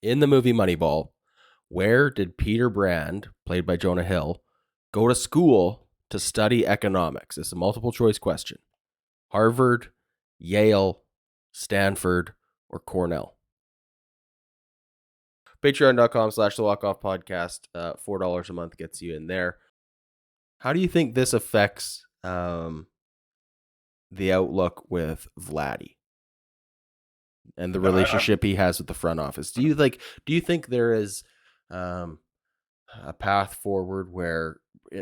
In the movie Moneyball, where did Peter Brand, played by Jonah Hill, go to school to study economics? It's a multiple choice question. Harvard, Yale, Stanford, or Cornell? Patreon.com/The Walk Off Podcast. $4 a month gets you in there. How do you think this affects the outlook with Vladdy and the relationship he has with the front office? Do you think there is a path forward where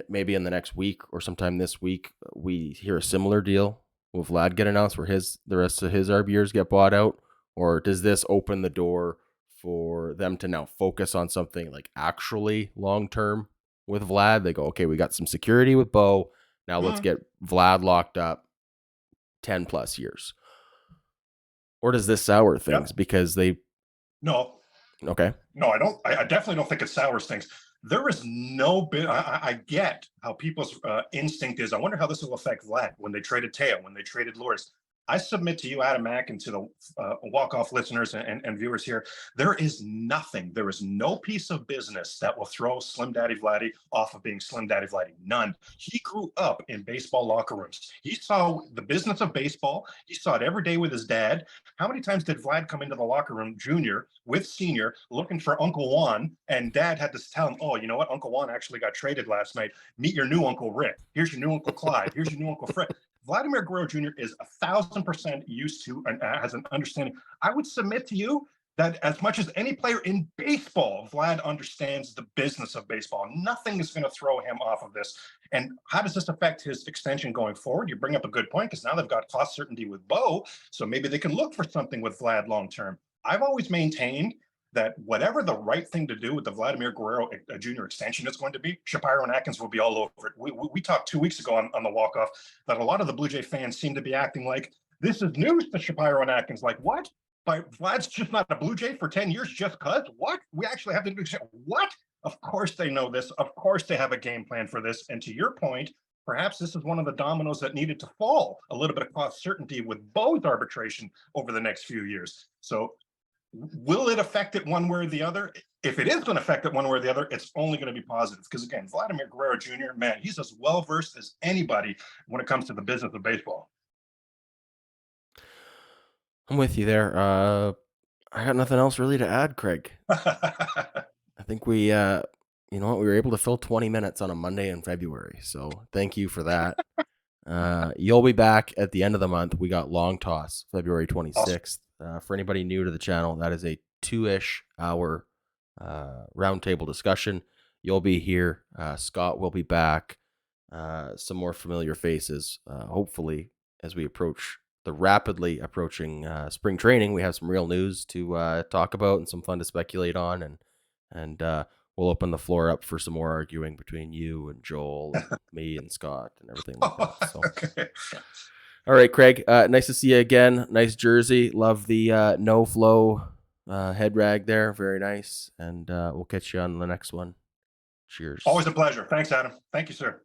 maybe in the next week or sometime this week we hear a similar deal? Will Vlad get announced where the rest of his RBers get bought out? Or does this open the door for them to now focus on something like actually long-term with Vlad? They go, okay, we got some security with Bo. Now let's get Vlad locked up 10 plus years. Or does this sour things because they... No. Okay. No, I don't. I definitely don't think it sours things. There is no bit. I get how people's instinct is. I wonder how this will affect Vlad when they traded Teo, when they traded Lourdes. I submit to you, Adam Mack, and to the walk-off listeners and viewers here, there is nothing, there is no piece of business that will throw Slim Daddy Vladdy off of being Slim Daddy Vladdy. None. He grew up in baseball locker rooms. He saw the business of baseball. He saw it every day with his dad. How many times did Vlad come into the locker room, junior, with senior, looking for Uncle Juan, and dad had to tell him, oh, you know what? Uncle Juan actually got traded last night. Meet your new Uncle Rick. Here's your new Uncle Clyde. Here's your new Uncle Fred. Vladimir Guerrero Jr. is 1,000% used to and has an understanding. I would submit to you that as much as any player in baseball, Vlad understands the business of baseball. Nothing is going to throw him off of this. And how does this affect his extension going forward? You bring up a good point, because now they've got cost certainty with Bo, so maybe they can look for something with Vlad long term. I've always maintained that whatever the right thing to do with the Vladimir Guerrero Jr. extension is going to be, Shapiro and Atkins will be all over it. We talked 2 weeks ago on the walk-off that a lot of the Blue Jay fans seem to be acting like this is news to Shapiro and Atkins. Like, what? But Vlad's just not a Blue Jay for 10 years just because? What? We actually have to do what? Of course they know this. Of course they have a game plan for this. And to your point, perhaps this is one of the dominoes that needed to fall. A little bit of cost certainty with Bo's arbitration over the next few years. So will it affect it one way or the other? If it is going to affect it one way or the other, it's only going to be positive. Because again, Vladimir Guerrero Jr., man, he's as well-versed as anybody when it comes to the business of baseball. I'm with you there. I got nothing else really to add, Craig. I think we were able to fill 20 minutes on a Monday in February. So thank you for that. You'll be back at the end of the month. We got Long Toss, February 26th. For anybody new to the channel, that is a 2-ish hour roundtable discussion. You'll be here. Scott will be back. Some more familiar faces. Hopefully, as we approach the rapidly approaching spring training, we have some real news to talk about and some fun to speculate on. And we'll open the floor up for some more arguing between you and Joel and me and Scott and everything like that. So, okay. Yeah. All right, Craig. Nice to see you again. Nice jersey. Love the no flow head rag there. Very nice. And we'll catch you on the next one. Cheers. Always a pleasure. Thanks, Adam. Thank you, sir.